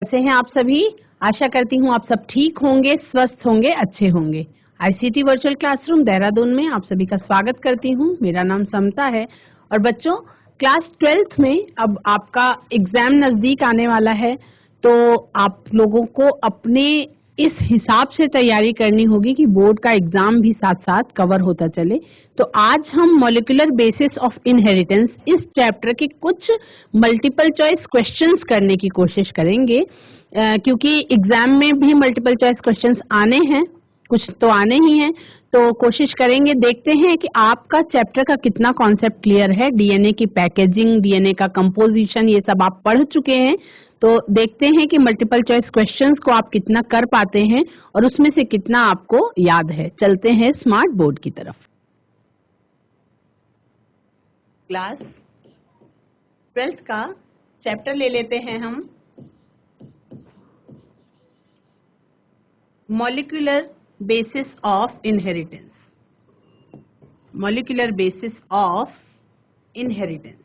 कैसे हैं आप सभी? आशा करती हूँ आप सब ठीक होंगे, स्वस्थ होंगे, अच्छे होंगे। आईसीटी वर्चुअल क्लासरूम देहरादून में आप सभी का स्वागत करती हूँ। मेरा नाम समता है और बच्चों क्लास 12th में अब आपका एग्जाम नजदीक आने वाला है, तो आप लोगों को अपने इस हिसाब से तैयारी करनी होगी कि बोर्ड का एग्जाम भी साथ साथ कवर होता चले। तो आज हम मॉलिक्यूलर बेसिस ऑफ इनहेरिटेंस इस चैप्टर के कुछ मल्टीपल चॉइस क्वेश्चंस करने की कोशिश करेंगे, क्योंकि एग्जाम में भी मल्टीपल चॉइस क्वेश्चंस आने हैं, कुछ तो आने ही हैं। तो कोशिश करेंगे, देखते हैं कि आपका चैप्टर का कितना कॉन्सेप्ट क्लियर है। डीएनए की पैकेजिंग, डीएनए का कंपोजिशन, ये सब आप पढ़ चुके हैं। तो देखते हैं कि मल्टीपल चॉइस क्वेश्चंस को आप कितना कर पाते हैं और उसमें से कितना आपको याद है। चलते हैं स्मार्ट बोर्ड की तरफ। क्लास 12th का चैप्टर ले लेते हैं हम, molecular basis of inheritance. Molecular basis of inheritance.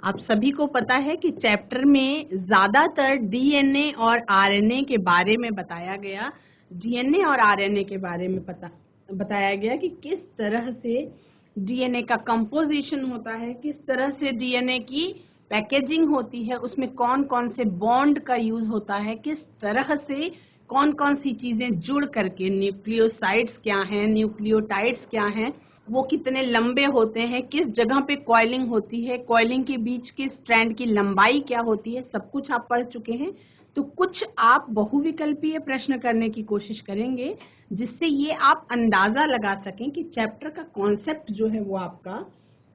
आप सभी को पता है कि चैप्टर में ज्यादातर डीएनए और आरएनए के बारे में बताया गया। डीएनए और आरएनए के बारे में बताया गया कि किस तरह से डीएनए का कंपोजिशन होता है, किस तरह से डीएनए की पैकेजिंग होती है, उसमें कौन कौन से बॉन्ड का यूज होता है, किस तरह से कौन कौन सी चीजें जुड़ करके, न्यूक्लियोसाइड्स क्या हैं, न्यूक्लियोटाइड्स क्या हैं, वो कितने लंबे होते हैं, किस जगह पे कॉइलिंग होती है, कॉइलिंग के बीच के स्ट्रैंड की लंबाई क्या होती है, सब कुछ आप पढ़ चुके हैं। तो कुछ आप बहुविकल्पीय प्रश्न करने की कोशिश करेंगे जिससे ये आप अंदाजा लगा सकें कि चैप्टर का कॉन्सेप्ट जो है वो आपका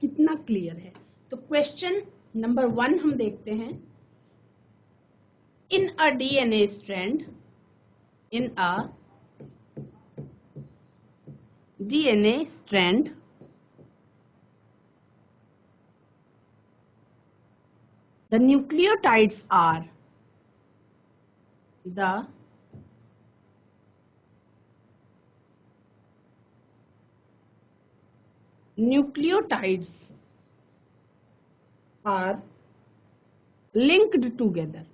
कितना क्लियर है। तो क्वेश्चन नंबर 1 हम देखते हैं। In a DNA strand, in a DNA strand, the nucleotides are linked together.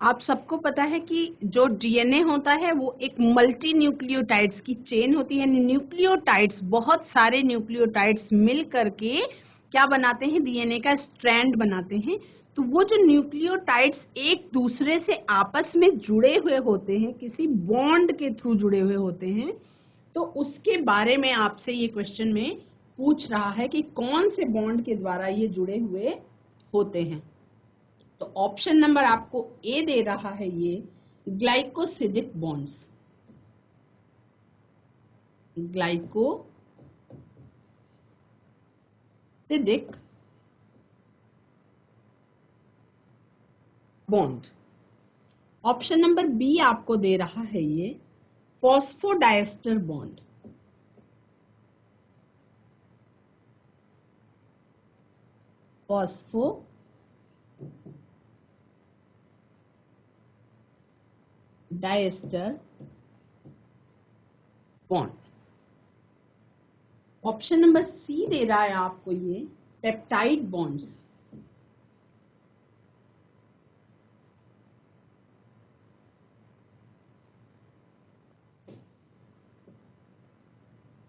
आप सबको पता है कि जो डीएनए होता है वो एक मल्टी न्यूक्लियोटाइड्स की चेन होती है। न्यूक्लियोटाइड्स, बहुत सारे न्यूक्लियोटाइड्स मिल करके क्या बनाते हैं, डीएनए का स्ट्रैंड बनाते हैं। तो वो जो न्यूक्लियोटाइड्स एक दूसरे से आपस में जुड़े हुए होते हैं, किसी बॉन्ड के थ्रू जुड़े हुए होते हैं, तो उसके बारे में आपसे ये क्वेश्चन में पूछ रहा है कि कौन से बॉन्ड के द्वारा ये जुड़े हुए होते हैं। तो ऑप्शन नंबर आपको ए दे रहा है, ये glycosidic bonds. Glycosidic bond. Option number B आपको दे रहा है ये phosphodiester bond. Diester bond. Option number C दे रहा है आपको ये पेप्टाइड बॉन्ड्स।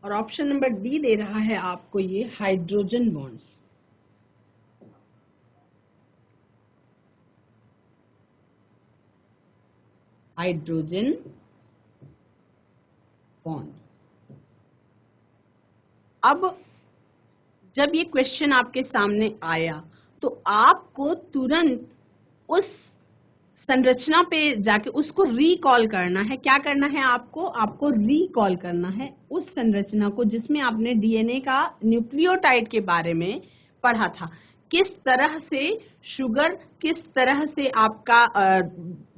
और ऑप्शन नंबर डी दे रहा है आपको ये हाइड्रोजन बॉन्ड्स। Hydrogen bond. अब जब ये क्वेश्चन आपके सामने आया तो आपको तुरंत उस संरचना पे जाके उसको रिकॉल करना है। क्या करना है आपको रिकॉल करना है उस संरचना को जिसमें आपने डीएनए का न्यूक्लियोटाइड के बारे में पढ़ा था। किस तरह से शुगर, किस तरह से आपका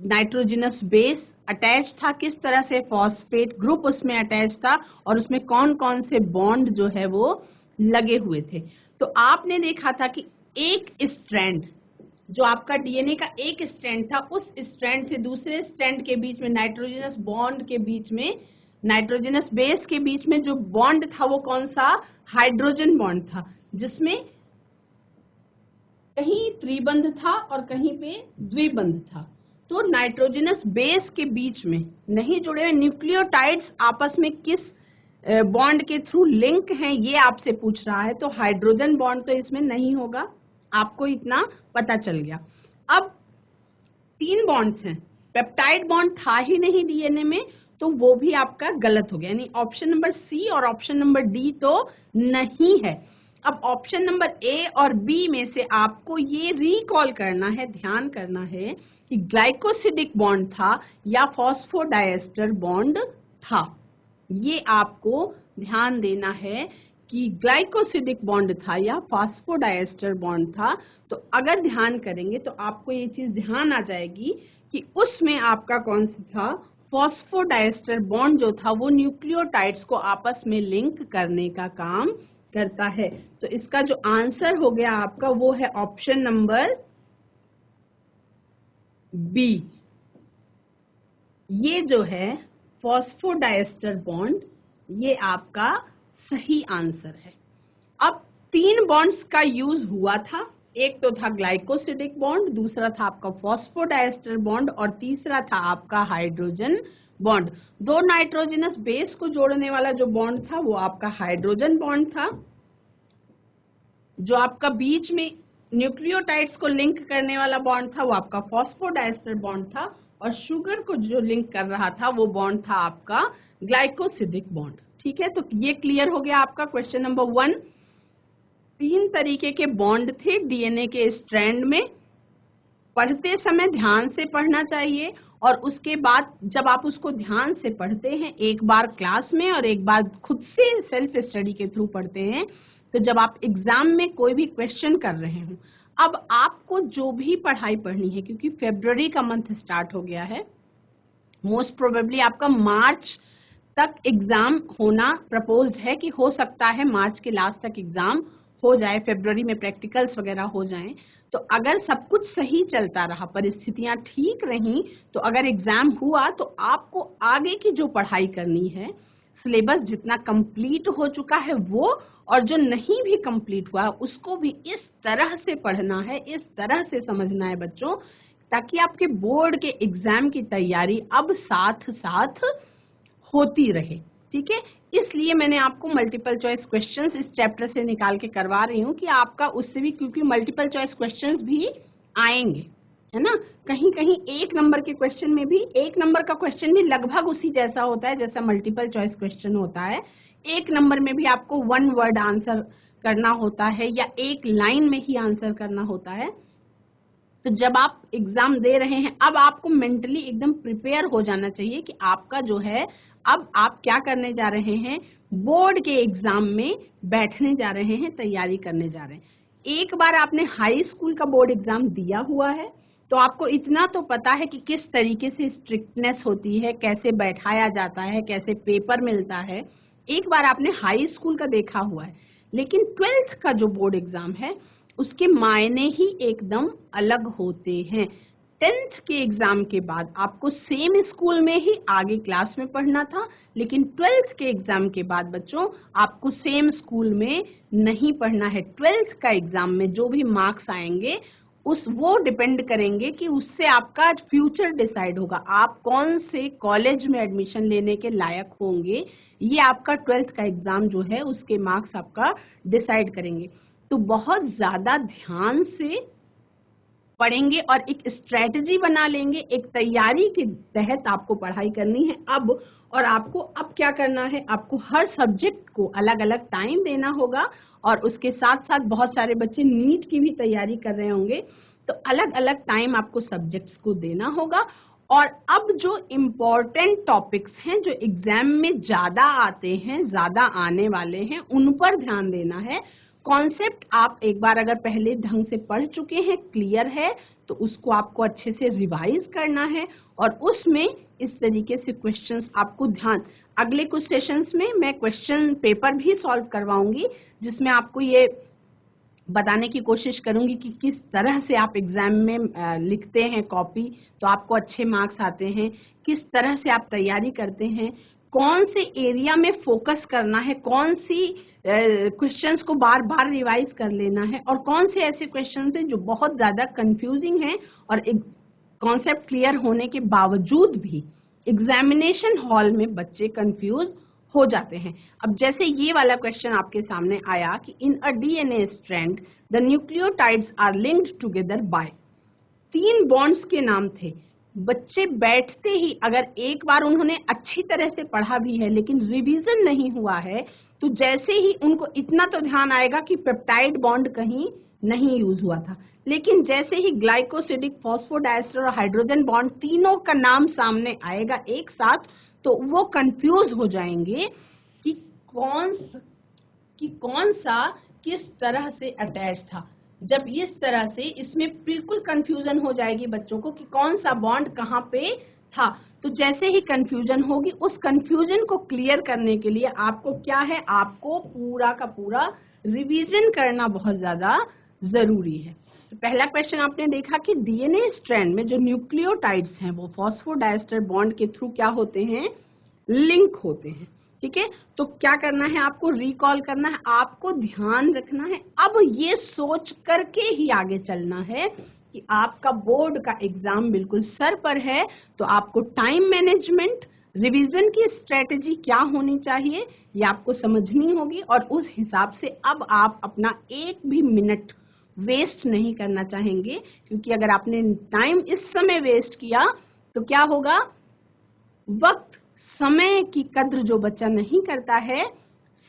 नाइट्रोजनस बेस अटैच था, किस तरह से फॉस्फेट ग्रुप उसमें अटैच था और उसमें कौन कौन से बॉन्ड जो है वो लगे हुए थे। तो आपने देखा था कि एक स्ट्रैंड जो आपका डीएनए का एक स्ट्रैंड था, उस स्ट्रैंड से दूसरे स्ट्रैंड के बीच में नाइट्रोजनस बॉन्ड के बीच में, नाइट्रोजनस बेस के बीच में जो बॉन्ड था वो कौन सा? हाइड्रोजन बॉन्ड था, जिसमें कहीं त्रिबंध था और कहीं पे द्विबंध था। तो नाइट्रोजनस बेस के बीच में नहीं जुड़े हुए न्यूक्लियोटाइड्स आपस में किस बॉन्ड के थ्रू लिंक हैं, ये आपसे पूछ रहा है। तो हाइड्रोजन बॉन्ड तो इसमें नहीं होगा, आपको इतना पता चल गया। अब 3 बॉन्ड्स हैं, पेप्टाइड बॉन्ड था ही नहीं डीएनए में, तो वो भी आपका गलत हो गया, यानी ऑप्शन नंबर सी और ऑप्शन नंबर डी तो नहीं है। अब ऑप्शन नंबर ए और बी में से आपको ये रिकॉल करना है, ध्यान करना है कि ग्लाइकोसिडिक बॉन्ड था या फॉस्फोडाइएस्टर बॉन्ड था। ये आपको ध्यान देना है कि ग्लाइकोसिडिक बॉन्ड था या फॉस्फोडाइएस्टर बॉन्ड था। तो अगर ध्यान करेंगे तो आपको ये चीज ध्यान आ जाएगी कि उसमें आपका कौन सा था? फॉस्फोडाइएस्टर बॉन्ड जो था वो न्यूक्लियोटाइड्स को आपस में लिंक करने का काम करता है। तो इसका जो आंसर हो गया आपका वो है ऑप्शन नंबर बी। ये जो है फॉस्फोडाइएस्टर बॉन्ड, ये आपका सही आंसर है। अब 3 बॉन्ड्स का यूज हुआ था, एक तो था ग्लाइकोसिडिक बॉन्ड, दूसरा था आपका फॉस्फोडाइएस्टर बॉन्ड और तीसरा था आपका हाइड्रोजन बॉन्ड। 2 नाइट्रोजनस बेस को जोड़ने वाला जो बॉन्ड था वो आपका हाइड्रोजन बॉन्ड था। जो आपका बीच में न्यूक्लियोटाइड्स को लिंक करने वाला बॉन्ड था वो आपका फॉस्फोडाइएस्टर बॉन्ड था, और शुगर को जो लिंक कर रहा था वो बॉन्ड था आपका ग्लाइकोसिडिक बॉन्ड। ठीक है, तो ये क्लियर हो गया आपका क्वेश्चन नंबर 1। 3 तरीके के बॉन्ड थे डीएनए के स्ट्रैंड में। पढ़ते समय ध्यान से पढ़ना चाहिए, और उसके बाद जब आप उसको ध्यान से पढ़ते हैं, एक बार क्लास में और एक बार खुद से सेल्फ स्टडी के थ्रू पढ़ते हैं, तो जब आप एग्जाम में कोई भी क्वेश्चन कर रहे हो, अब आपको जो भी पढ़ाई पढ़नी है, क्योंकि फरवरी का मंथ स्टार्ट हो गया है, मोस्ट प्रोबेबली आपका मार्च तक एग्जाम होना प्रपोज्ड है, कि हो सकता है मार्च के लास्ट तक एग्जाम हो जाए, फरवरी में प्रैक्टिकल्स वगैरह हो जाएं। तो अगर सब कुछ सही चलता रहा, परिस्थितियां ठीक रहीं, तो अगर एग्जाम हुआ तो आपको आगे की जो पढ़ाई करनी है, सिलेबस जितना कंप्लीट हो चुका है वो, और जो नहीं भी कंप्लीट हुआ उसको भी इस तरह से पढ़ना है, इस तरह से समझना है बच्चों, ताकि आपके बोर्ड के एग्जाम की तैयारी अब साथ साथ होती रहे। ठीक है, इसलिए मैंने आपको मल्टीपल चॉइस क्वेश्चंस इस चैप्टर से निकाल के करवा रही हूँ कि आपका उससे भी, क्योंकि मल्टीपल चॉइस क्वेश्चंस भी आएंगे, है ना। कहीं कहीं 1 नंबर के क्वेश्चन में भी, 1 नंबर का क्वेश्चन भी लगभग उसी जैसा होता है जैसा मल्टीपल चॉइस क्वेश्चन होता है। 1 नंबर में भी आपको 1 वर्ड आंसर करना होता है या 1 लाइन में ही आंसर करना होता है। तो जब आप एग्जाम दे रहे हैं, अब आपको मेंटली एकदम प्रिपेयर हो जाना चाहिए कि आपका जो है, अब आप क्या करने जा रहे हैं, बोर्ड के एग्जाम में बैठने जा रहे हैं, तैयारी करने जा रहे हैं। एक बार आपने हाई स्कूल का बोर्ड एग्जाम दिया हुआ है, तो आपको इतना तो पता है कि किस तरीके से स्ट्रिक्टनेस होती है, कैसे बैठाया जाता है, कैसे पेपर मिलता है। एक बार आपने हाई स्कूल का देखा हुआ है, लेकिन 12th का जो बोर्ड एग्जाम है उसके मायने ही एकदम अलग होते हैं। 10th के एग्जाम के बाद आपको सेम स्कूल में ही आगे क्लास में पढ़ना था, लेकिन 12th के एग्जाम के बाद बच्चों आपको सेम स्कूल में नहीं पढ़ना है। 12th का एग्जाम में जो भी मार्क्स आएंगे वो डिपेंड करेंगे कि उससे आपका फ्यूचर डिसाइड होगा, आप कौन से कॉलेज में एडमिशन लेने के लायक होंगे। ये आपका 12th का एग्जाम जो है उसके मार्क्स आपका डिसाइड करेंगे। तो बहुत ज्यादा ध्यान से पढ़ेंगे और एक स्ट्रेटजी बना लेंगे, एक तैयारी के तहत आपको पढ़ाई करनी है अब। और आपको अब क्या करना है, आपको हर सब्जेक्ट को अलग अलग टाइम देना होगा, और उसके साथ साथ बहुत सारे बच्चे नीट की भी तैयारी कर रहे होंगे, तो अलग अलग टाइम आपको सब्जेक्ट्स को देना होगा। और अब जो इम्पोर्टेंट टॉपिक्स हैं, जो एग्जाम में ज्यादा आते हैं, ज्यादा आने वाले हैं, उन पर ध्यान देना है। कॉन्सेप्ट आप एक बार अगर पहले ढंग से पढ़ चुके हैं, क्लियर है, तो उसको आपको अच्छे से रिवाइज करना है, और उसमें इस तरीके से क्वेश्चंस आपको ध्यान, अगले कुछ सेशंस में मैं क्वेश्चन पेपर भी सॉल्व करवाऊंगी, जिसमें आपको ये बताने की कोशिश करूंगी कि किस तरह से आप एग्जाम में लिखते हैं कॉपी तो आपको अच्छे मार्क्स आते हैं, किस तरह से आप तैयारी करते हैं, कौन से एरिया में फोकस करना है, कौन सी क्वेश्चंस को बार बार रिवाइज कर लेना है, और कौन से ऐसे क्वेश्चंस हैं जो बहुत ज़्यादा कंफ्यूजिंग हैं और एक कॉन्सेप्ट क्लियर होने के बावजूद भी एग्जामिनेशन हॉल में बच्चे कंफ्यूज हो जाते हैं। अब जैसे ये वाला क्वेश्चन आपके सामने आया कि in a DNA strand the nucleotides are linked together by, 3 bonds के नाम थे। बच्चे बैठते ही अगर एक बार उन्होंने अच्छी तरह से पढ़ा भी है लेकिन रिवीजन नहीं हुआ है तो जैसे ही उनको इतना तो ध्यान आएगा कि पेप्टाइड बॉन्ड कहीं नहीं यूज हुआ था, लेकिन जैसे ही ग्लाइकोसिडिक फॉस्फोडाइस्टर और हाइड्रोजन बॉन्ड तीनों का नाम सामने आएगा एक साथ तो वो कंफ्यूज हो जाएंगे कि कौन सा किस तरह से अटैच था। जब इस तरह से इसमें बिल्कुल कंफ्यूजन हो जाएगी बच्चों को कि कौन सा बॉन्ड कहाँ पे था, तो जैसे ही कंफ्यूजन होगी उस कंफ्यूजन को क्लियर करने के लिए आपको क्या है, आपको पूरा का पूरा रिवीजन करना बहुत ज्यादा जरूरी है। तो पहला क्वेश्चन आपने देखा कि डीएनए स्ट्रैंड में जो न्यूक्लियोटाइड्स हैं वो फॉस्फोडाइस्टर बॉन्ड के थ्रू क्या होते हैं, लिंक होते हैं। ठीक है, तो क्या करना है, आपको रिकॉल करना है, आपको ध्यान रखना है। अब ये सोच करके ही आगे चलना है कि आपका बोर्ड का एग्जाम बिल्कुल सर पर है, तो आपको टाइम मैनेजमेंट, रिवीजन की स्ट्रेटेजी क्या होनी चाहिए ये आपको समझनी होगी, और उस हिसाब से अब आप अपना एक भी मिनट वेस्ट नहीं करना चाहेंगे, क्योंकि अगर आपने टाइम इस समय वेस्ट किया तो क्या होगा, वक्त, समय की कद्र जो बच्चा नहीं करता है,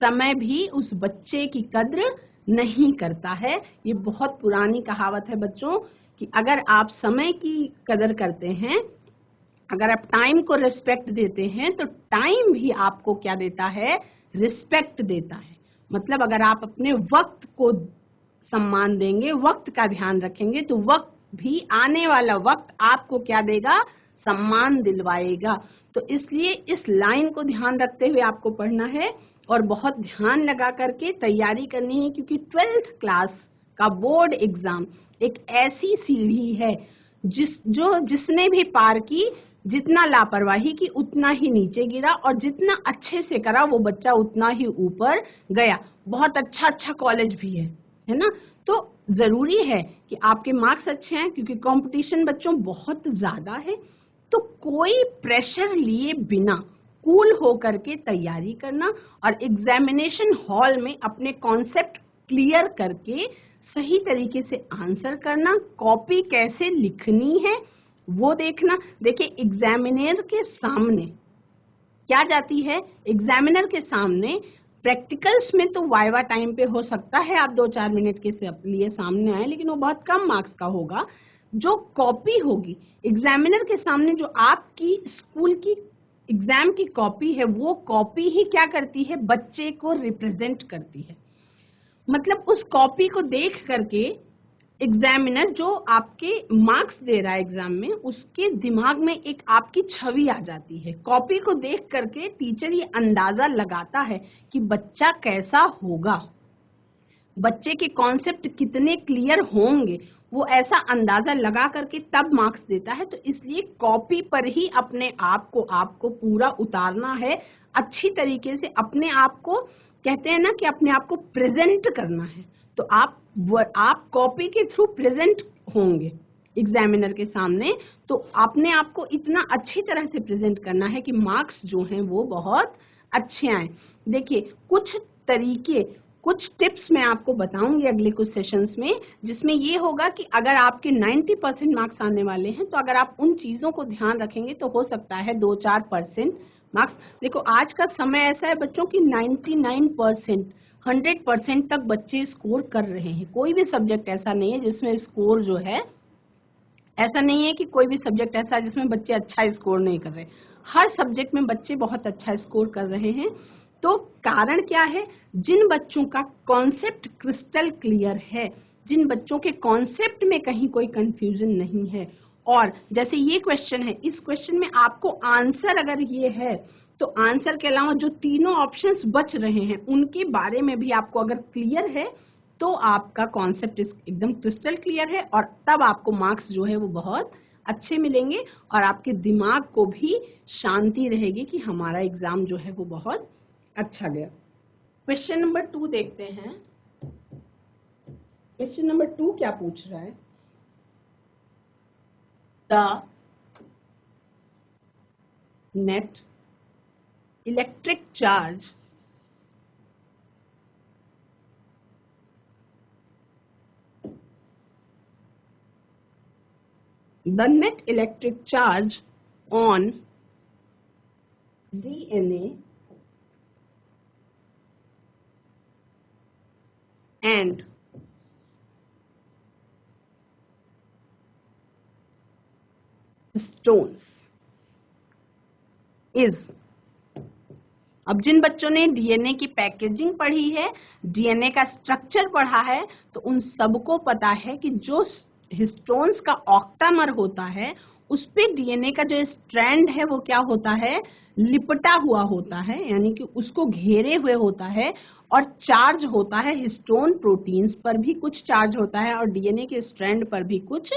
समय भी उस बच्चे की कद्र नहीं करता है। ये बहुत पुरानी कहावत है बच्चों कि अगर आप समय की कदर करते हैं, अगर आप टाइम को रिस्पेक्ट देते हैं तो टाइम भी आपको क्या देता है, रिस्पेक्ट देता है। मतलब अगर आप अपने वक्त को सम्मान देंगे, वक्त का ध्यान रखेंगे, तो वक्त भी, आने वाला वक्त आपको क्या देगा, सम्मान दिलवाएगा। तो इसलिए इस लाइन को ध्यान रखते हुए आपको पढ़ना है और बहुत ध्यान लगा करके तैयारी करनी है, क्योंकि 12th क्लास का बोर्ड एग्जाम एक ऐसी सीढ़ी है जिसने भी पार की, जितना लापरवाही की उतना ही नीचे गिरा, और जितना अच्छे से करा वो बच्चा उतना ही ऊपर गया। बहुत अच्छा कॉलेज भी है ना। तो जरूरी है कि आपके मार्क्स अच्छे हैं, क्योंकि कंपटीशन बच्चों बहुत ज्यादा है। तो कोई प्रेशर लिए बिना कूल होकर के तैयारी करना और एग्जामिनेशन हॉल में अपने कॉन्सेप्ट क्लियर करके सही तरीके से आंसर करना, कॉपी कैसे लिखनी है वो देखना। देखिए, एग्जामिनर के सामने क्या जाती है, एग्जामिनर के सामने प्रैक्टिकल्स में तो वाइवा टाइम पे हो सकता है आप 2-4 मिनट के लिए सामने आए, लेकिन वो बहुत कम मार्क्स का होगा। जो कॉपी होगी एग्जामिनर के सामने, जो आपकी स्कूल की एग्जाम की कॉपी है, वो कॉपी ही क्या करती है, बच्चे को रिप्रेजेंट करती है। मतलब उस कॉपी को देख करके एग्जामिनर जो आपके मार्क्स दे रहा है एग्जाम में, उसके दिमाग में एक आपकी छवि आ जाती है। कॉपी को देख करके टीचर ये अंदाजा लगाता है कि बच्चा कैसा होगा, बच्चे के कॉन्सेप्ट कितने क्लियर होंगे, वो ऐसा अंदाजा लगा करके तब मार्क्स देता है। तो इसलिए कॉपी पर ही अपने आप को आपको पूरा उतारना है, अच्छी तरीके से अपने आप को, कहते हैं ना कि अपने आप को प्रेजेंट करना है। तो आप कॉपी के थ्रू प्रेजेंट होंगे एग्जामिनर के सामने, तो अपने आप को इतना अच्छी तरह से प्रेजेंट करना है कि मार्क्स जो हैं वो बहुत अच्छे आए। देखिए, कुछ तरीके, कुछ टिप्स मैं आपको बताऊंगी अगले कुछ सेशंस में, जिसमें ये होगा कि अगर आपके 90% मार्क्स आने वाले हैं तो अगर आप उन चीजों को ध्यान रखेंगे तो हो सकता है 2-4% मार्क्स। देखो, आज का समय ऐसा है बच्चों की 99%, 100% तक बच्चे स्कोर कर रहे हैं। कोई भी सब्जेक्ट ऐसा नहीं है जिसमें स्कोर जो है, ऐसा नहीं है कि कोई भी सब्जेक्ट ऐसा है जिसमें बच्चे अच्छा स्कोर नहीं कर रहे। हर सब्जेक्ट में बच्चे बहुत अच्छा स्कोर कर रहे हैं। तो कारण क्या है, जिन बच्चों का कॉन्सेप्ट क्रिस्टल क्लियर है, जिन बच्चों के कॉन्सेप्ट में कहीं कोई कंफ्यूजन नहीं है, और जैसे ये क्वेश्चन है, इस क्वेश्चन में आपको आंसर अगर ये है तो आंसर के अलावा जो तीनों ऑप्शंस बच रहे हैं उनके बारे में भी आपको अगर क्लियर है तो आपका कॉन्सेप्ट एकदम क्रिस्टल क्लियर है और तब आपको मार्क्स जो है वो बहुत अच्छे मिलेंगे और आपके दिमाग को भी शांति रहेगी कि हमारा एग्जाम जो है वो बहुत अच्छा गया। क्वेश्चन नंबर 2 देखते हैं। क्वेश्चन नंबर 2 क्या पूछ रहा है? The net electric charge the net electric charge on DNA and stones is, अब जिन बच्चों ने डीएनए की पैकेजिंग पढ़ी है, डीएनए का स्ट्रक्चर पढ़ा है, तो उन सबको पता है कि जो हिस्टोन्स का ऑक्टामर होता है उस पे डीएनए का जो स्ट्रैंड है वो क्या होता है, लिपटा हुआ होता है, यानी कि उसको घेरे हुए होता है और चार्ज होता है। हिस्टोन प्रोटीन्स पर भी कुछ चार्ज होता है और डीएनए के स्ट्रैंड पर भी कुछ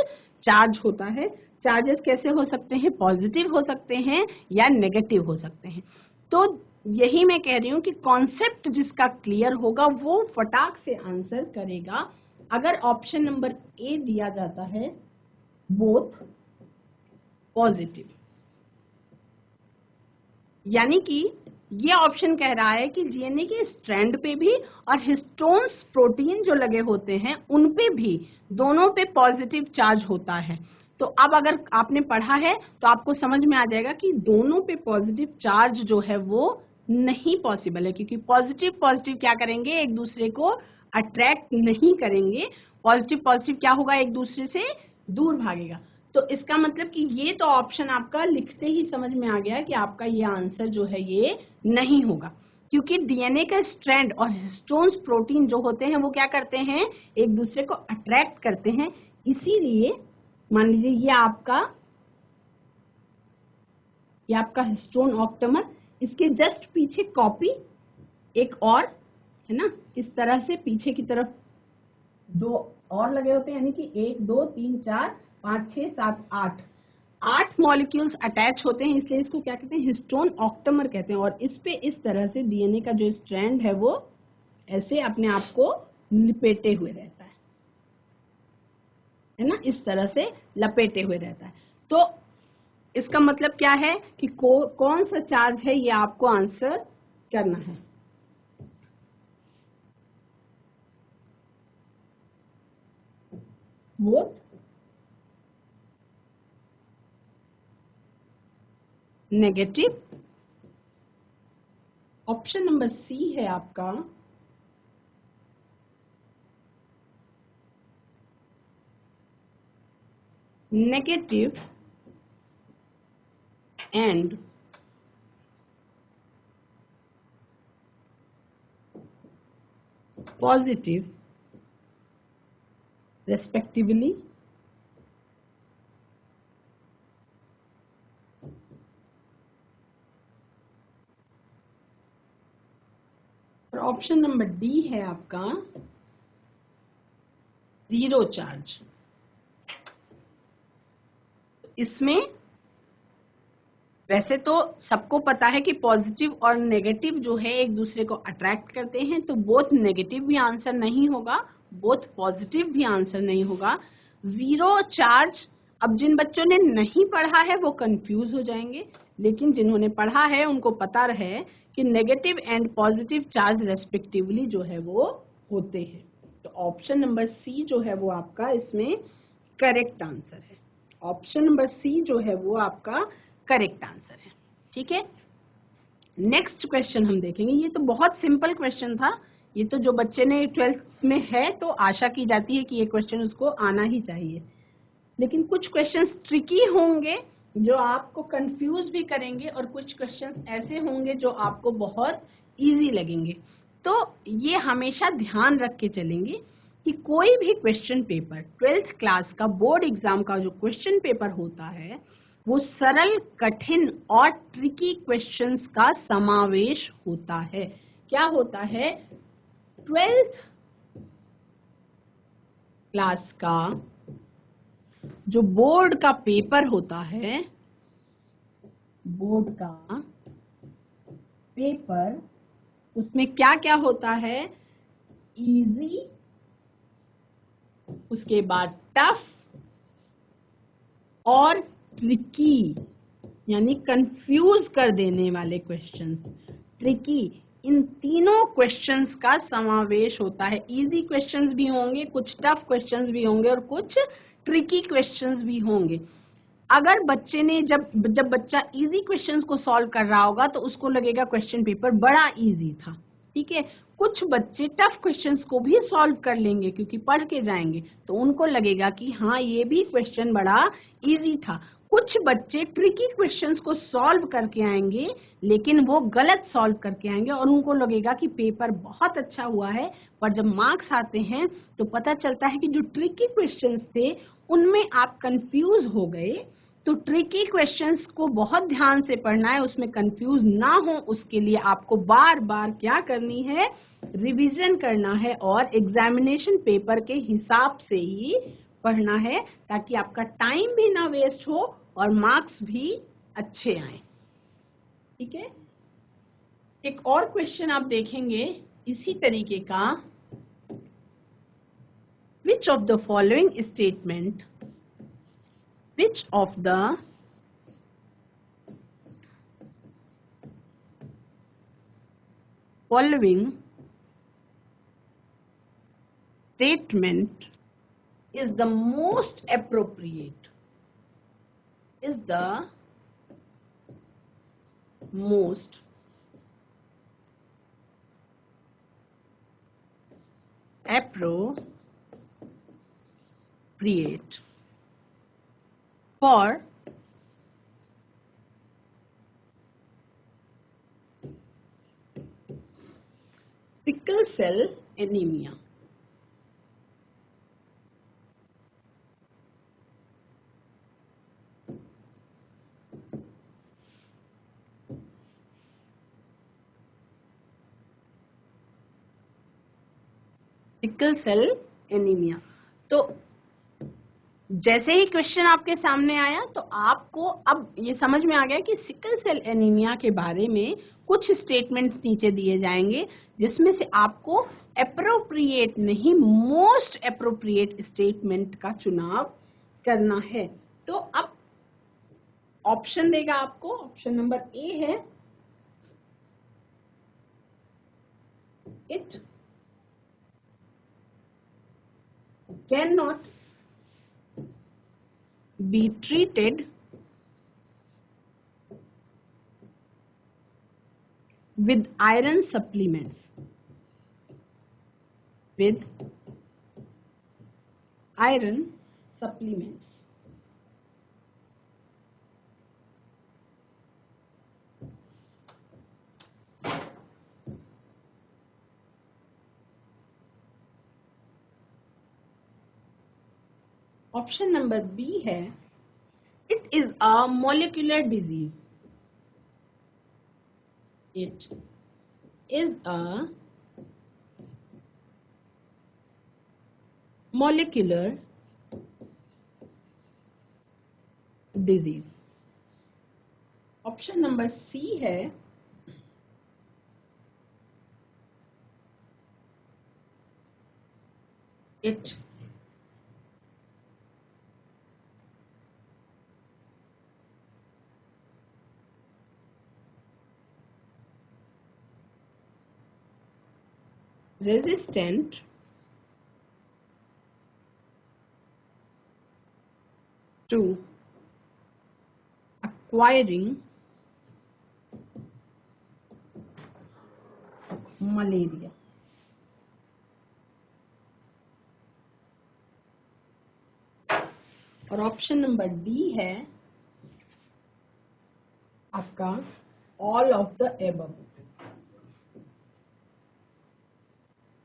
चार्ज होता है। चार्जेस कैसे हो सकते हैं? पॉजिटिव हो सकते हैं या नेगेटिव हो सकते हैं। तो यही मैं कह रही हूँ कि कॉन्सेप्ट जिसका क्लियर होगा वो फटाक से आंसर करेगा। अगर ऑप्शन नंबर ए दिया जाता है बोथ पॉजिटिव, यानी कि ये ऑप्शन कह रहा है कि डीएनए के स्ट्रैंड पे भी और हिस्टोन्स प्रोटीन जो लगे होते हैं उन पे भी, दोनों पे पॉजिटिव चार्ज होता है। तो अब अगर आपने पढ़ा है तो आपको समझ में आ जाएगा कि दोनों पे पॉजिटिव चार्ज जो है वो नहीं पॉसिबल है, क्योंकि पॉजिटिव पॉजिटिव क्या करेंगे, एक दूसरे को अट्रैक्ट नहीं करेंगे। पॉजिटिव पॉजिटिव क्या होगा, एक दूसरे से दूर भागेगा। तो इसका मतलब कि ये तो ऑप्शन आपका लिखते ही समझ में आ गया कि आपका ये आंसर जो है ये नहीं होगा, क्योंकि डीएनए का स्ट्रैंड और हिस्टोन्स प्रोटीन जो होते हैं वो क्या करते हैं, एक दूसरे को अट्रैक्ट करते हैं। इसीलिए मान लीजिए ये आपका हिस्टोन ऑक्टामर, इसके जस्ट पीछे कॉपी एक और है ना, इस तरह से पीछे की तरफ 2 और लगे होते हैं, यानी कि 1 2 3 4 5 6 7 8 मॉलिक्यूल्स अटैच होते हैं, इसलिए इसको क्या कहते हैं, हिस्टोन ऑक्टामर कहते हैं। और इस पे इस तरह से डीएनए का जो स्ट्रैंड है वो ऐसे अपने आप को लपेटे हुए रहता है ना, इस तरह से लपेटे हुए रहता है। तो इसका मतलब क्या है कि कौन सा चार्ज है ये आपको आंसर करना है। Both negative, option number C है आपका नेगेटिव एंड पॉजिटिव रेस्पेक्टिवली। और ऑप्शन नंबर डी है आपका 0 चार्ज। इसमें वैसे तो सबको पता है कि पॉजिटिव और नेगेटिव जो है एक दूसरे को अट्रैक्ट करते हैं, तो बोथ नेगेटिव भी आंसर नहीं होगा, बोथ पॉजिटिव भी आंसर नहीं होगा। 0 चार्ज, अब जिन बच्चों ने नहीं पढ़ा है वो कंफ्यूज हो जाएंगे, लेकिन जिन्होंने पढ़ा है उनको पता रहे कि negative and positive charge respectively जो है वो होते हैं। तो ऑप्शन नंबर सी जो है वो आपका इसमें करेक्ट आंसर है। ऑप्शन नंबर सी जो है वो आपका करेक्ट आंसर है। ठीक है, नेक्स्ट क्वेश्चन हम देखेंगे। ये तो बहुत सिंपल क्वेश्चन था, ये तो जो बच्चे ने 12th में है तो आशा की जाती है कि ये क्वेश्चन उसको आना ही चाहिए, लेकिन कुछ क्वेश्चंस ट्रिकी होंगे जो आपको कंफ्यूज भी करेंगे और कुछ क्वेश्चंस ऐसे होंगे जो आपको बहुत इजी लगेंगे। तो ये हमेशा ध्यान रख के चलेंगे कि कोई भी क्वेश्चन पेपर 12th क्लास का बोर्ड एग्जाम का जो क्वेश्चन पेपर होता है वो सरल, कठिन और ट्रिकी क्वेश्चंस का समावेश होता है। क्या होता है, 12th क्लास का जो बोर्ड का पेपर होता है, बोर्ड का पेपर, उसमें क्या क्या होता है? इजी, उसके बाद टफ और ट्रिकी, यानी कंफ्यूज कर देने वाले क्वेश्चंस, ट्रिकी, इन तीनों क्वेश्चंस का समावेश होता है। इजी क्वेश्चंस भी होंगे, कुछ टफ क्वेश्चंस भी होंगे और कुछ ट्रिकी क्वेश्चंस भी होंगे। अगर बच्चे ने जब बच्चा इजी क्वेश्चंस को सॉल्व कर रहा होगा तो उसको लगेगा क्वेश्चन पेपर बड़ा इजी था, ठीक है। कुछ बच्चे टफ क्वेश्चंस को भी सॉल्व कर लेंगे क्योंकि पढ़ के जाएंगे, तो उनको लगेगा कि हाँ ये भी क्वेश्चन बड़ा इजी था। कुछ बच्चे ट्रिकी क्वेश्चंस को सॉल्व करके आएंगे लेकिन वो गलत सॉल्व करके आएंगे और उनको लगेगा कि पेपर बहुत अच्छा हुआ है, पर जब मार्क्स आते हैं तो पता चलता है कि जो ट्रिकी क्वेश्चंस थे उनमें आप कंफ्यूज हो गए। तो ट्रिकी क्वेश्चंस को बहुत ध्यान से पढ़ना है, उसमें कंफ्यूज ना हो उसके लिए आपको बार बार क्या करनी है? रिवीजन करना है और एग्जामिनेशन पेपर के हिसाब से ही पढ़ना है ताकि आपका टाइम भी ना वेस्ट हो और मार्क्स भी अच्छे आए, ठीक है। एक और क्वेश्चन आप देखेंगे इसी तरीके का, which of the following statement, which of the following statement is the most appropriate, is the most appropriate for sickle cell anemia? Sickle cell anaemia. तो जैसे ही क्वेश्चन आपके सामने आया तो आपको अब ये समझ में आ गया कि सिकल सेल एनीमिया के बारे में कुछ स्टेटमेंट्स नीचे दिए जाएंगे जिसमें से आपको एप्रोप्रिएट नहीं, मोस्ट एप्रोप्रिएट स्टेटमेंट का चुनाव करना है। तो अब ऑप्शन देगा आपको, ऑप्शन नंबर ए है, it cannot be treated with iron supplements, with iron supplements. Option number B है, it is a molecular disease, it is a molecular disease. Option number C है, it resistant to acquiring malaria. और option number D है आपका all of the above.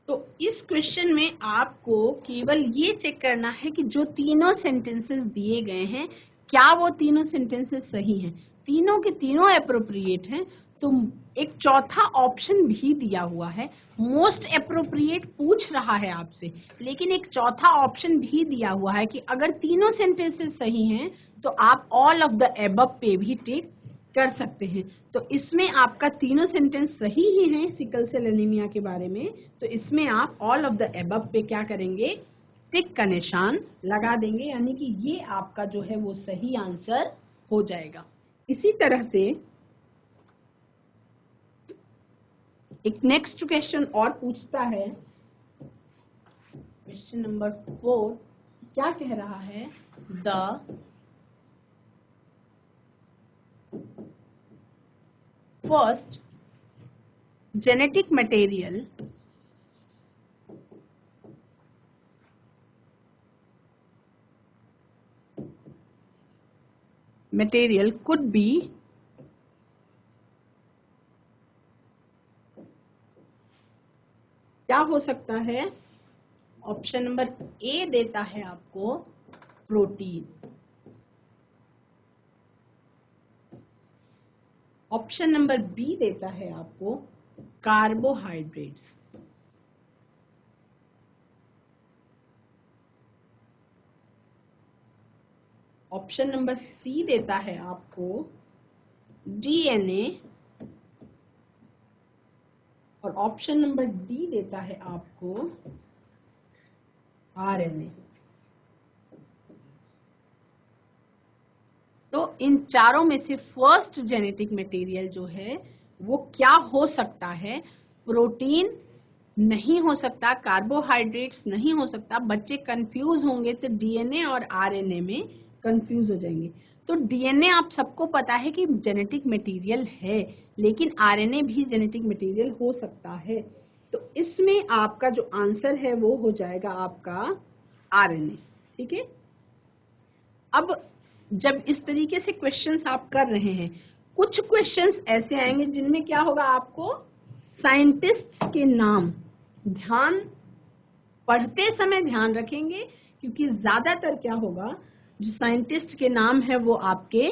तो इस question में आपको केवल ये चेक करना है कि जो तीनों सेंटेंसेस दिए गए हैं क्या वो तीनों सेंटेंसेस सही हैं। तीनों के तीनों एप्रोप्रिएट हैं तो एक चौथा ऑप्शन भी दिया हुआ है, मोस्ट अप्रोप्रिएट पूछ रहा है आपसे, लेकिन एक चौथा ऑप्शन भी दिया हुआ है कि अगर तीनों सेंटेंसेस सही हैं तो आप ऑल ऑफ द एबव पे भी टिक कर सकते हैं। तो इसमें आपका तीनों सेंटेंस सही ही हैं सिकल सेल एनीमिया के बारे में, तो इसमें आप ऑल ऑफ द एबव पे क्या करेंगे, टिक का निशान लगा देंगे, यानी कि ये आपका जो है वो सही आंसर हो जाएगा। इसी तरह से एक नेक्स्ट क्वेश्चन और पूछता है, क्वेश्चन नंबर 4 क्या कह रहा है, the first genetic material could be क्या हो सकता है, ऑप्शन नंबर ए देता है आपको प्रोटीन, ऑप्शन नंबर बी देता है आपको कार्बोहाइड्रेट्स, ऑप्शन नंबर सी देता है आपको डीएनए, और ऑप्शन नंबर डी देता है आपको आरएनए। तो इन चारों में से फर्स्ट जेनेटिक मटेरियल जो है वो क्या हो सकता है, प्रोटीन नहीं हो सकता, कार्बोहाइड्रेट्स नहीं हो सकता। बच्चे कंफ्यूज होंगे तो डीएनए और आरएनए में कंफ्यूज हो जाएंगे। तो डीएनए आप सबको पता है कि जेनेटिक मटेरियल है, लेकिन आरएनए भी जेनेटिक मटेरियल हो सकता है। तो इसमें आपका जो आंसर है वो हो जाएगा आपका आरएनए। ठीक है, अब जब इस तरीके से क्वेश्चंस आप कर रहे हैं, कुछ क्वेश्चंस ऐसे आएंगे जिनमें क्या होगा, आपको साइंटिस्ट के नाम पढ़ते समय ध्यान रखेंगे, क्योंकि ज्यादातर क्या होगा, जो साइंटिस्ट के नाम है वो आपके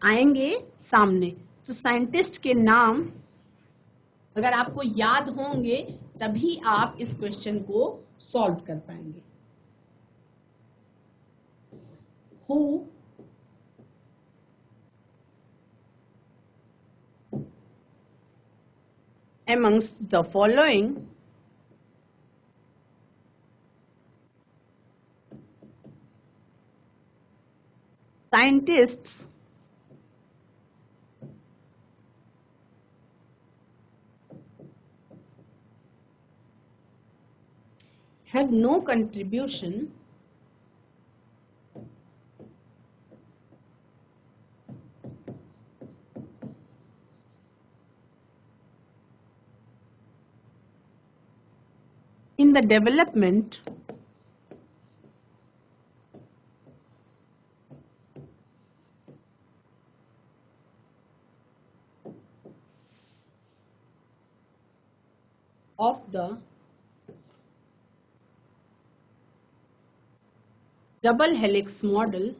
आएंगे सामने। तो साइंटिस्ट के नाम अगर आपको याद होंगे तभी आप इस क्वेश्चन को सॉल्व कर पाएंगे। Who amongst the following scientists have no contribution in the development of the double helix model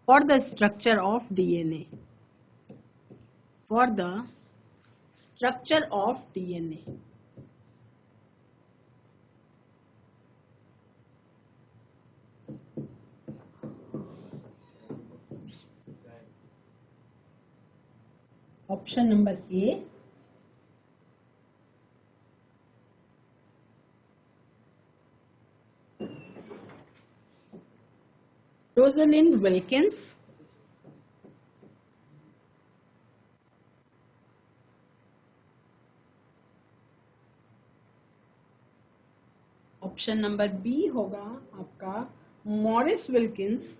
for the structure of DNA. For the structure of DNA. Option number A. Rosalind Wilkins. Option number B होगा आपका Maurice Wilkins.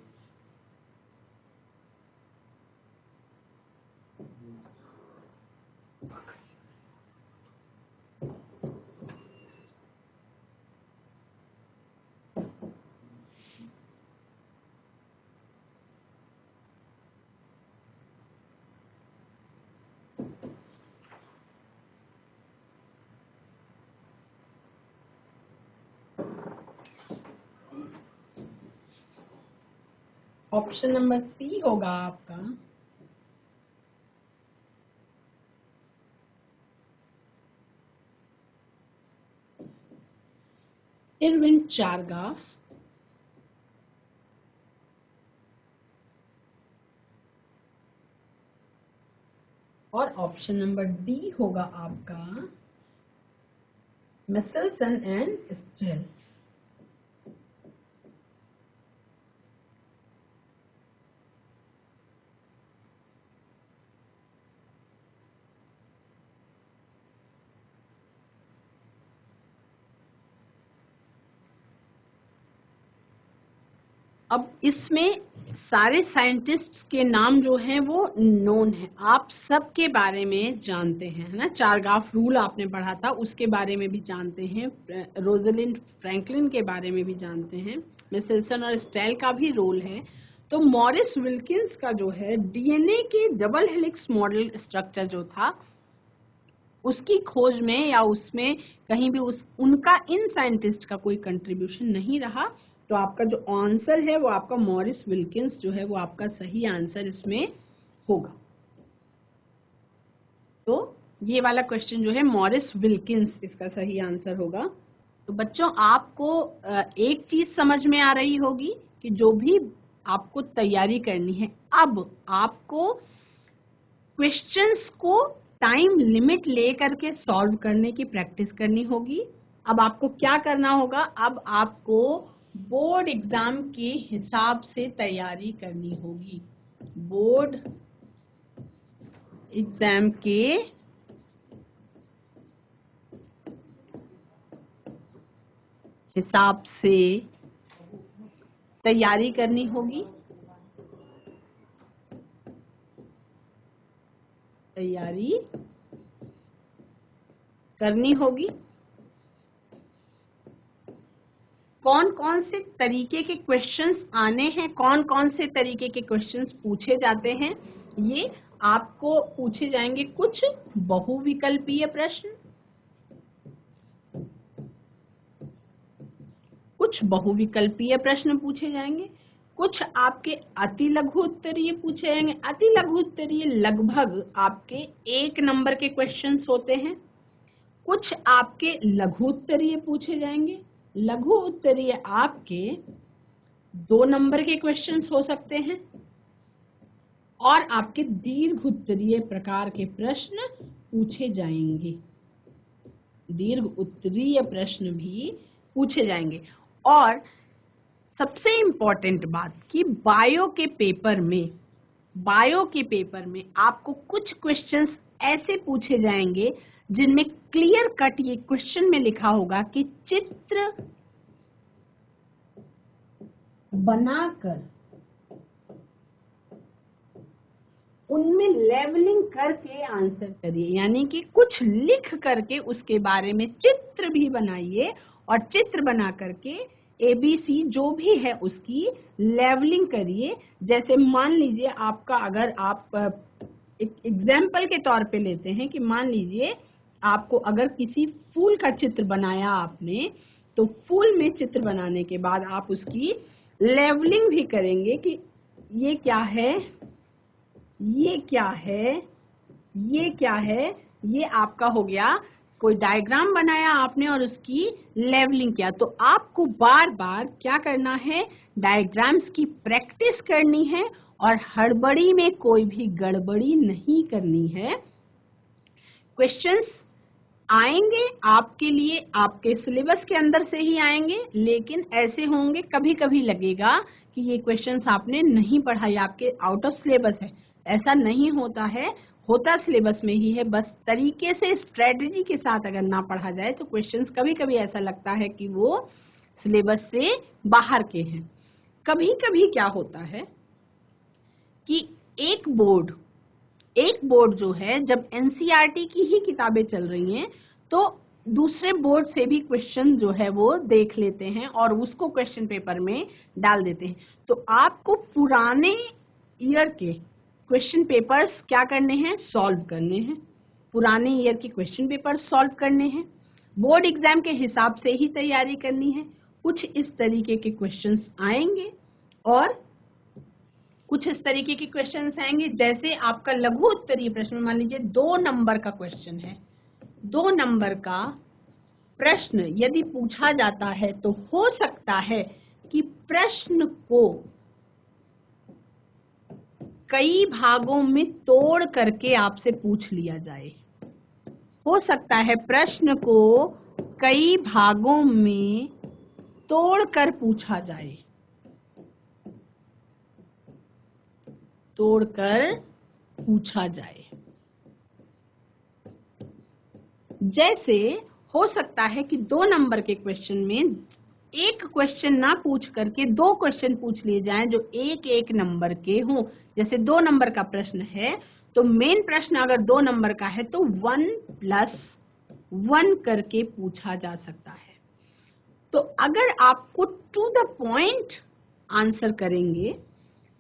Option number C होगा आपका। Irwin चारगाफ, और option number D होगा आपका मिचेल्सन and stele. अब इसमें सारे साइंटिस्ट के नाम जो हैं वो नोन है, आप सबके बारे में जानते हैं, है ना। चारगाफ रूल आपने पढ़ा था, उसके बारे में भी जानते हैं, रोजलिंड फ्रैंकलिन के बारे में भी जानते हैं, मिचेल्सन और स्टेल का भी रोल है। तो मॉरिस विल्किंस का जो है डीएनए के डबल हेलिक्स मॉडल स्ट्रक्चर जो था, उसकी खोज में या उसमें कहीं भी उनका इन साइंटिस्ट का कोई कंट्रीब्यूशन नहीं रहा। तो आपका जो आंसर है वो आपका मॉरिस विल्किंस जो है वो आपका सही आंसर इसमें होगा। तो ये वाला क्वेश्चन जो है मॉरिस विल्किंस इसका सही आंसर होगा। तो बच्चों आपको एक चीज समझ में आ रही होगी कि जो भी आपको तैयारी करनी है, अब आपको क्वेश्चंस को टाइम लिमिट ले करके सॉल्व करने की प्रैक्टिस करनी होगी। अब आपको क्या करना होगा, अब आपको बोर्ड एग्जाम के हिसाब से तैयारी करनी होगी। बोर्ड एग्जाम के हिसाब से तैयारी करनी होगी। तैयारी करनी होगी। कौन कौन से तरीके के क्वेश्चंस आने हैं, कौन कौन से तरीके के क्वेश्चंस पूछे जाते हैं, ये आपको पूछे जाएंगे। कुछ बहुविकल्पीय प्रश्न, कुछ बहुविकल्पीय प्रश्न पूछे जाएंगे, कुछ आपके अति लघु उत्तरीय पूछे जाएंगे। अति लघु उत्तरीय लगभग आपके 1 नंबर के क्वेश्चंस होते हैं। कुछ आपके लघु उत्तरीय पूछे जाएंगे। लघु उत्तरीय आपके 2 नंबर के क्वेश्चंस हो सकते हैं, और आपके दीर्घ उत्तरीय प्रकार के प्रश्न पूछे जाएंगे। दीर्घ उत्तरीय प्रश्न भी पूछे जाएंगे। और सबसे इम्पोर्टेंट बात कि बायो के पेपर में आपको कुछ क्वेश्चंस ऐसे पूछे जाएंगे जिनमें क्लियर कट ये क्वेश्चन में लिखा होगा कि चित्र बनाकर उनमें लेवलिंग करके आंसर करिए, यानी कि कुछ लिख करके उसके बारे में चित्र भी बनाइए, और चित्र बना करके ABC जो भी है उसकी लेवलिंग करिए। जैसे मान लीजिए आपका, अगर आप एक एग्जाम्पल के तौर पे लेते हैं कि मान लीजिए आपको अगर किसी फूल का चित्र बनाया आपने, तो फूल में चित्र बनाने के बाद आप उसकी लेवलिंग भी करेंगे कि ये क्या है, ये क्या है, ये क्या है। ये आपका हो गया, कोई डायग्राम बनाया आपने और उसकी लेवलिंग किया। तो आपको बार बार क्या करना है, डायग्राम्स की प्रैक्टिस करनी है, और हड़बड़ी में कोई भी गड़बड़ी नहीं करनी है। क्वेश्चंस आएंगे आपके लिए, आपके सिलेबस के अंदर से ही आएंगे, लेकिन ऐसे होंगे कभी कभी लगेगा कि ये क्वेश्चंस आपने नहीं पढ़ा या आपके आउट ऑफ सिलेबस है। ऐसा नहीं होता है, होता सिलेबस में ही है। बस तरीके से स्ट्रेटजी के साथ अगर ना पढ़ा जाए तो क्वेश्चंस कभी कभी ऐसा लगता है कि वो सिलेबस से बाहर के हैं। कभी कभी क्या होता है कि एक बोर्ड जो है, जब एनसीईआरटी की ही किताबें चल रही हैं तो दूसरे बोर्ड से भी क्वेश्चन जो है वो देख लेते हैं और उसको क्वेश्चन पेपर में डाल देते हैं। तो आपको पुराने ईयर के क्वेश्चन पेपर्स क्या करने हैं, सॉल्व करने हैं। पुराने ईयर के क्वेश्चन पेपर सॉल्व करने हैं, बोर्ड एग्जाम के हिसाब से ही तैयारी करनी है। कुछ इस तरीके के क्वेश्चंस आएंगे और कुछ इस तरीके के क्वेश्चंस आएंगे, जैसे आपका लघु उत्तरीय प्रश्न, मान लीजिए 2 नंबर का क्वेश्चन है, 2 नंबर का प्रश्न यदि पूछा जाता है तो हो सकता है कि प्रश्न को कई भागों में तोड़ करके आपसे पूछ लिया जाए। हो सकता है प्रश्न को कई भागों में तोड़कर पूछा जाए, तोड़कर पूछा जाए। जैसे हो सकता है कि 2 नंबर के क्वेश्चन में एक क्वेश्चन ना पूछ करके 2 क्वेश्चन पूछ लिए जाएं जो एक एक नंबर के हों। जैसे 2 नंबर का प्रश्न है तो मेन प्रश्न अगर 2 नंबर का है तो 1+1 करके पूछा जा सकता है। तो अगर आपको टू द पॉइंट आंसर करेंगे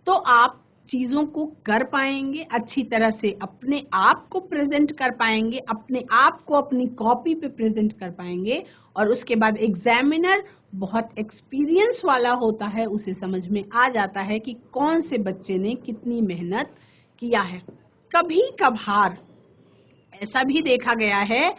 तो आप चीजों को कर पाएंगे, अच्छी तरह से अपने आप को प्रेजेंट कर पाएंगे, अपने आप को अपनी कॉपी पे प्रेजेंट कर पाएंगे, और उसके बाद एग्जामिनर बहुत एक्सपीरियंस वाला होता है, उसे समझ में आ जाता है कि कौन से बच्चे ने कितनी मेहनत किया है। कभी कभार ऐसा भी देखा गया है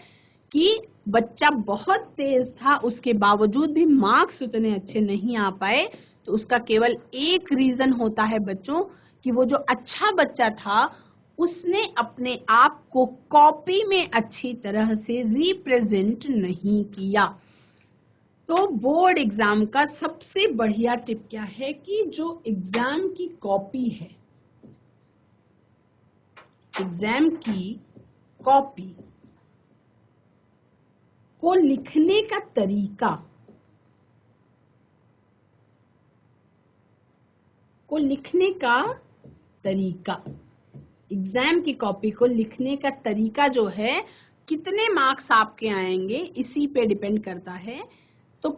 कि बच्चा बहुत तेज था, उसके बावजूद भी मार्क्स उतने अच्छे नहीं आ पाए, तो उसका केवल एक रीजन होता है बच्चों कि वो जो अच्छा बच्चा था उसने अपने आप को कॉपी में अच्छी तरह से रिप्रेजेंट नहीं किया। तो बोर्ड एग्जाम का सबसे बढ़िया टिप क्या है कि जो एग्जाम की कॉपी है, एग्जाम की कॉपी को लिखने का तरीका, एग्जाम की कॉपी को लिखने का तरीका जो है, कितने मार्क्स आपके आएंगे इसी पे डिपेंड करता है। तो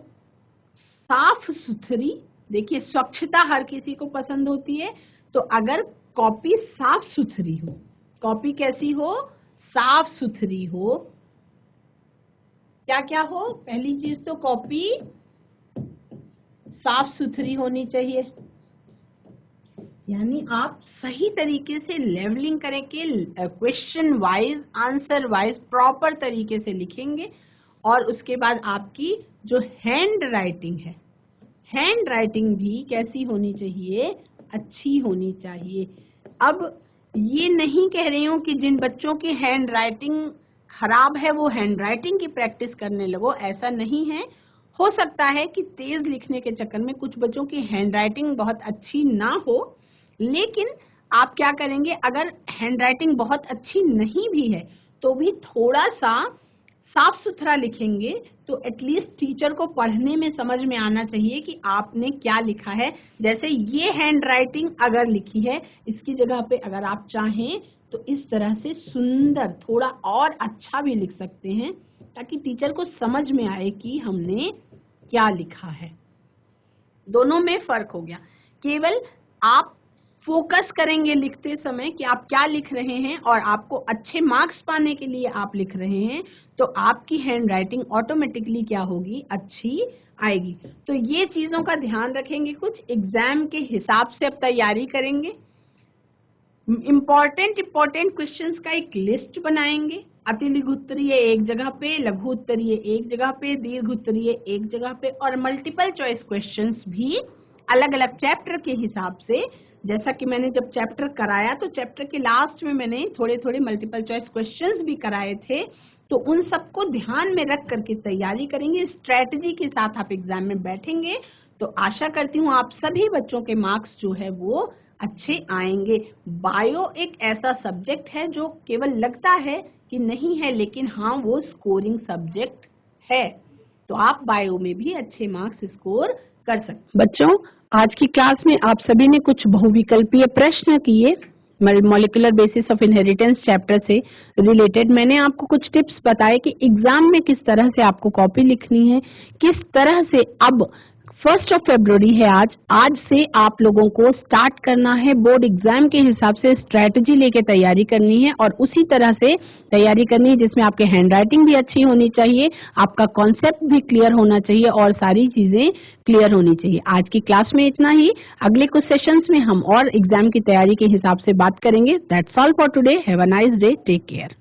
साफ सुथरी, देखिए स्वच्छता हर किसी को पसंद होती है, तो अगर कॉपी साफ सुथरी हो, कॉपी कैसी हो, साफ सुथरी हो, क्या क्या हो, पहली चीज तो कॉपी साफ सुथरी होनी चाहिए, यानी आप सही तरीके से लेवलिंग करके question wise, answer wise proper तरीके से लिखेंगे। और उसके बाद आपकी जो हैंड राइटिंग है, हैंड राइटिंग भी कैसी होनी चाहिए, अच्छी होनी चाहिए। अब ये नहीं कह रही हूँ कि जिन बच्चों की हैंड राइटिंग खराब है वो हैंड राइटिंग की प्रैक्टिस करने लगो, ऐसा नहीं है। हो सकता है कि तेज लिखने के चक्कर में कुछ बच्चों की हैंड राइटिंग बहुत अच्छी ना हो, लेकिन आप क्या करेंगे, अगर हैंड राइटिंग बहुत अच्छी नहीं भी है तो भी थोड़ा सा साफ सुथरा लिखेंगे तो एटलीस्ट टीचर को पढ़ने में समझ में आना चाहिए कि आपने क्या लिखा है। जैसे ये हैंड राइटिंग अगर लिखी है, इसकी जगह पे अगर आप चाहें तो इस तरह से सुंदर, थोड़ा और अच्छा भी लिख सकते हैं, ताकि टीचर को समझ में आए कि हमने क्या लिखा है। दोनों में फर्क हो गया। केवल आप फोकस करेंगे लिखते समय कि आप क्या लिख रहे हैं और आपको अच्छे मार्क्स पाने के लिए आप लिख रहे हैं, तो आपकी हैंड राइटिंग ऑटोमेटिकली क्या होगी, अच्छी आएगी। तो ये चीजों का ध्यान रखेंगे, कुछ एग्जाम के हिसाब से अब तैयारी करेंगे। इम्पोर्टेंट क्वेश्चंस का एक लिस्ट बनाएंगे, अति लघु उत्तरीय एक जगह पे, लघु उत्तरीय एक जगह पे, दीर्घ उत्तरीय एक जगह पे, और मल्टीपल चॉइस क्वेश्चंस भी अलग अलग चैप्टर के हिसाब से। जैसा कि मैंने जब चैप्टर कराया तो चैप्टर के लास्ट में मैंने थोड़े थोड़े मल्टीपल चॉइस क्वेश्चंस भी कराए थे, तो उन सबको ध्यान में रख करके तैयारी करेंगे। स्ट्रेटजी के साथ आप एग्जाम में बैठेंगे तो आशा करती हूँ आप सभी बच्चों के मार्क्स जो है वो अच्छे आएंगे। बायो एक ऐसा सब्जेक्ट है जो केवल लगता है कि नहीं है, लेकिन हाँ वो स्कोरिंग सब्जेक्ट है, तो आप बायो में भी अच्छे मार्क्स स्कोर कर सकते। बच्चों, आज की क्लास में आप सभी ने कुछ बहुविकल्पीय प्रश्न किए, molecular basis of inheritance chapter से रिलेटेड। मैंने आपको कुछ टिप्स बताए कि एग्जाम में किस तरह से आपको कॉपी लिखनी है, किस तरह से अब 1 फरवरी है आज से आप लोगों को स्टार्ट करना है बोर्ड एग्जाम के हिसाब से स्ट्रेटजी लेके तैयारी करनी है और उसी तरह से तैयारी करनी है जिसमें आपके हैंड राइटिंग भी अच्छी होनी चाहिए, आपका कॉन्सेप्ट भी क्लियर होना चाहिए और सारी चीजें क्लियर होनी चाहिए। आज की क्लास में इतना ही, अगले कुछ सेशंस में हम और एग्जाम की तैयारी के हिसाब से बात करेंगे। That's all for today, have a nice day, take care.